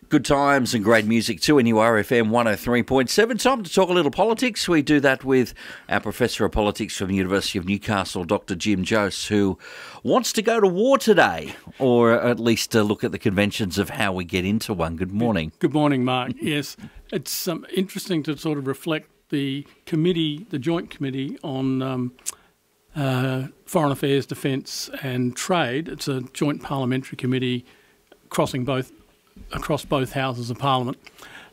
Good times and great music too, NURFM 103.7. Time to talk a little politics. We do that with our Professor of Politics from the University of Newcastle, Dr. Jim Jose, who wants to go to war today, or at least look at the conventions of how we get into one. Good morning. Good morning, Mark. Yes, it's interesting to sort of reflect the committee, the Joint Committee on Foreign Affairs, Defence and Trade. It's a joint parliamentary committee across both houses of Parliament,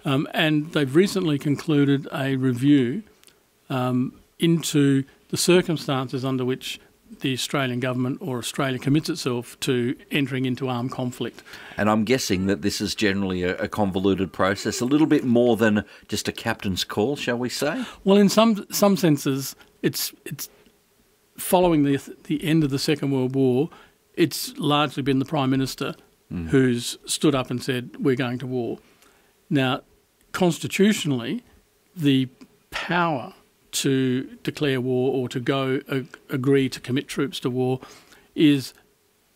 and they've recently concluded a review into the circumstances under which the Australian government or Australia commits itself to entering into armed conflict. And I'm guessing that this is generally a convoluted process, a little bit more than just a captain's call, shall we say? Well, in some senses, it's following the end of the Second World War. It's largely been the Prime Minister who's stood up and said, we're going to war. Now, constitutionally, the power to declare war or to agree to commit troops to war is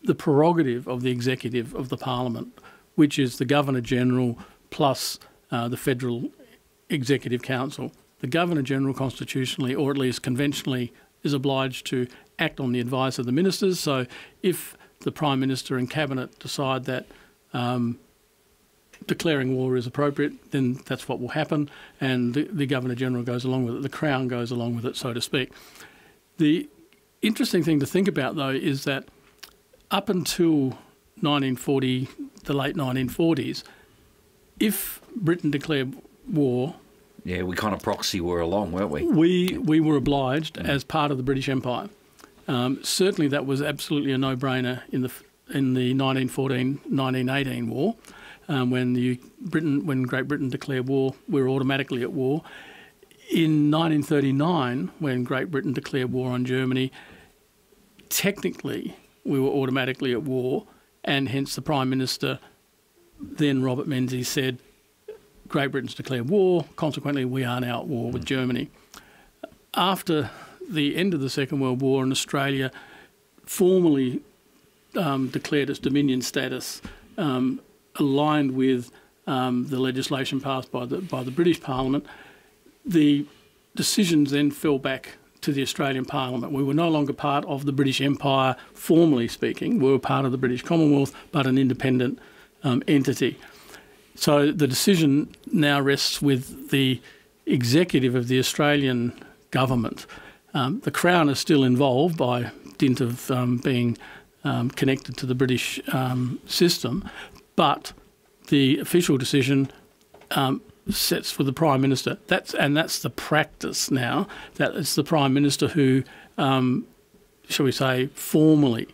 the prerogative of the executive of the Parliament, which is the Governor-General plus the Federal Executive Council. The Governor-General constitutionally, or at least conventionally, is obliged to act on the advice of the ministers. So if the Prime Minister and Cabinet decide that declaring war is appropriate, then that's what will happen, and the Governor-General goes along with it, the Crown goes along with it, so to speak. The interesting thing to think about, though, is that up until 1940, the late 1940s, if Britain declared war... Yeah, we kind of proxy war along, weren't we? We were obliged as part of the British Empire. Certainly that was absolutely a no-brainer in the 1914-1918 war. When Great Britain declared war, we were automatically at war. In 1939, when Great Britain declared war on Germany, technically we were automatically at war, and hence the Prime Minister, then Robert Menzies, said, Great Britain's declared war, consequently we are now at war with Germany. After the end of the Second World War, and Australia formally declared its Dominion status, aligned with the legislation passed by the British Parliament, the decisions then fell back to the Australian Parliament. We were no longer part of the British Empire, formally speaking. We were part of the British Commonwealth, but an independent entity. So the decision now rests with the executive of the Australian government. The Crown is still involved by dint of being connected to the British system, but the official decision sets for the Prime Minister. That's the practice now, that it's the Prime Minister who, shall we say, formally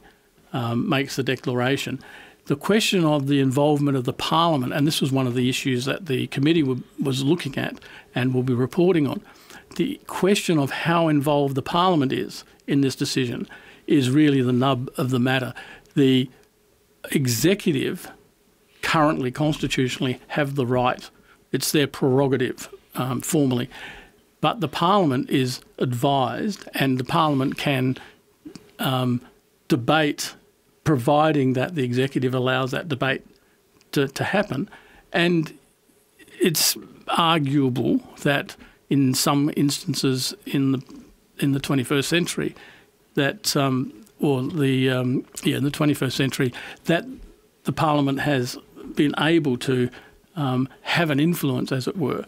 makes the declaration. The question of the involvement of the Parliament, and this was one of the issues that the committee was looking at and will be reporting on, the question of how involved the Parliament is in this decision is really the nub of the matter. The executive currently, constitutionally, have the right. It's their prerogative formally. But the Parliament is advised, and the Parliament can debate, providing that the executive allows that debate to happen. And it's arguable that in some instances in the 21st century, that in the 21st century, that the Parliament has been able to have an influence, as it were,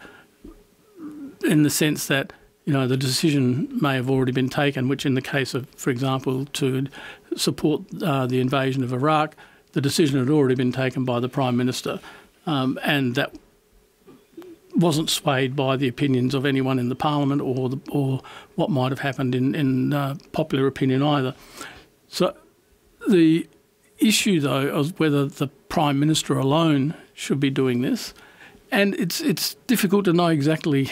in the sense that the decision may have already been taken, which in the case of, for example, to support the invasion of Iraq, the decision had already been taken by the Prime Minister, and that wasn't swayed by the opinions of anyone in the Parliament or what might have happened in popular opinion either. So the issue, though, of whether the Prime Minister alone should be doing this, and it's difficult to know exactly,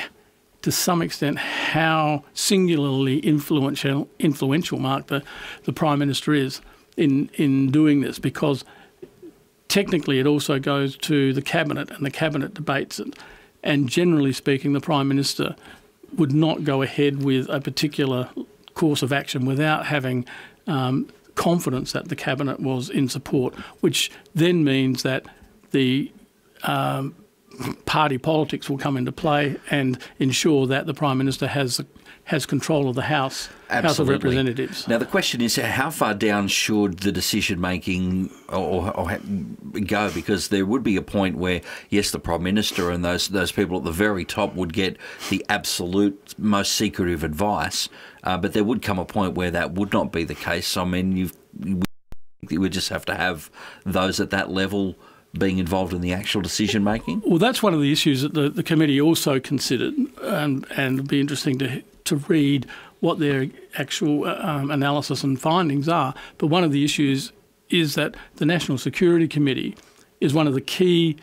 to some extent, how singularly influential, Mark, the Prime Minister is in doing this, because technically it also goes to the Cabinet, and the Cabinet debates it. And generally speaking, the Prime Minister would not go ahead with a particular course of action without having confidence that the Cabinet was in support, which then means that the party politics will come into play and ensure that the Prime Minister has control of the House of Representatives. Now, the question is, how far down should the decision-making or go? Because there would be a point where, yes, the Prime Minister and those people at the very top would get the absolute most secretive advice, but there would come a point where that would not be the case. I mean, you would just have to have those at that level being involved in the actual decision-making? Well, that's one of the issues that the committee also considered, and it'd be interesting to read what their actual analysis and findings are. But one of the issues is that the National Security Committee is one of the key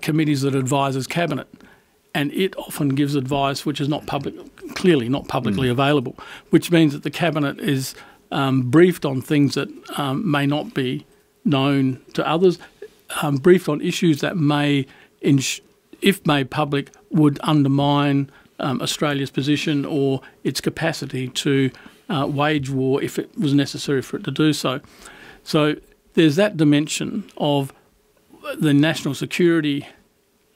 committees that advises Cabinet, and it often gives advice which is clearly not publicly available, which means that the Cabinet is briefed on things that may not be known to others, briefed on issues that may, if made public, would undermine Australia's position or its capacity to wage war if it was necessary for it to do so. So there's that dimension of the national security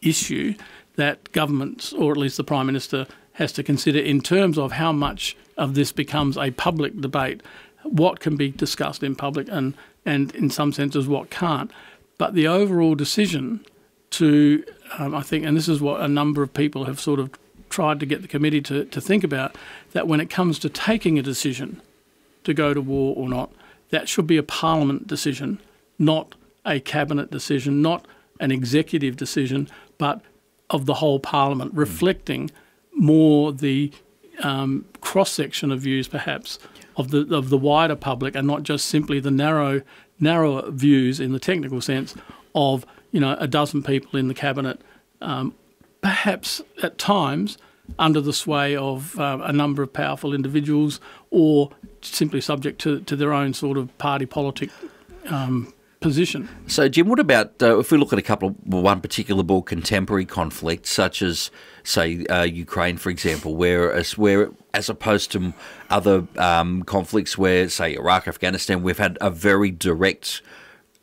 issue that governments, or at least the Prime Minister, has to consider in terms of how much of this becomes a public debate, what can be discussed in public and in some senses what can't. But the overall decision to, I think, and this is what a number of people have sort of tried to get the committee to think about, that when it comes to taking a decision to go to war or not, that should be a parliament decision, not a cabinet decision, not an executive decision, but of the whole parliament, reflecting more the cross-section of views, perhaps, of the wider public, and not just simply the narrower views in the technical sense of, a dozen people in the cabinet, perhaps at times under the sway of a number of powerful individuals, or simply subject to their own sort of party politic position. So, Jim, what about if we look at one particular more contemporary conflict, such as, say, Ukraine, for example, where as opposed to other conflicts where, say, Iraq, Afghanistan, we've had a very direct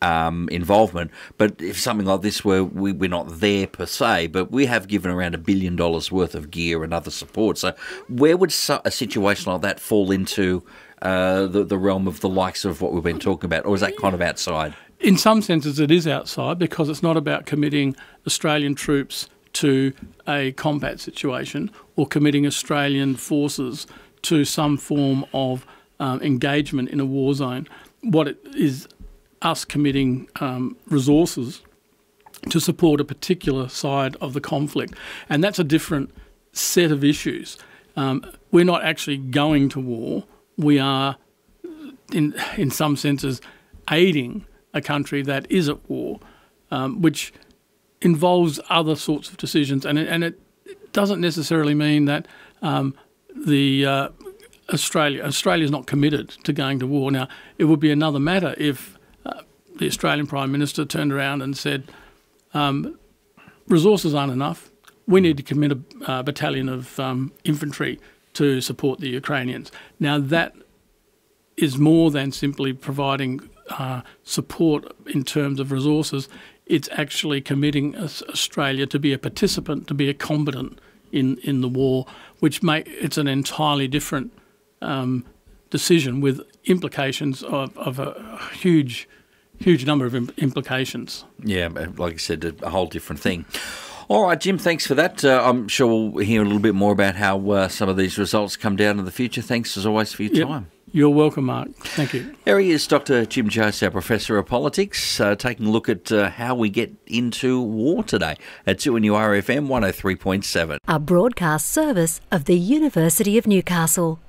involvement. But if something like this where we're not there per se, but we have given around $1 billion worth of gear and other support. So where would a situation like that fall into the realm of the likes of what we've been talking about, or is that kind of outside? In some senses it is outside, because it's not about committing Australian troops to a combat situation or committing Australian forces to some form of engagement in a war zone. What it is us committing resources to support a particular side of the conflict. And that's a different set of issues. We're not actually going to war. We are, in some senses, aiding a country that is at war, which involves other sorts of decisions. And it doesn't necessarily mean that Australia's not committed to going to war. Now, it would be another matter if the Australian Prime Minister turned around and said, resources aren't enough. We need to commit a battalion of infantry to support the Ukrainians. Now, that is more than simply providing support in terms of resources. It's actually committing Australia to be a participant, to be a combatant in the war, which it's an entirely different decision with implications of a huge number of implications. Yeah, like I said, a whole different thing. All right, Jim, thanks for that. I'm sure we'll hear a little bit more about how some of these results come down in the future. Thanks, as always, for your time. You're welcome, Mark. Thank you. There he is, Dr. Jim Jose, our Professor of Politics, taking a look at how we get into war today at 2NURFM 103.7. A broadcast service of the University of Newcastle.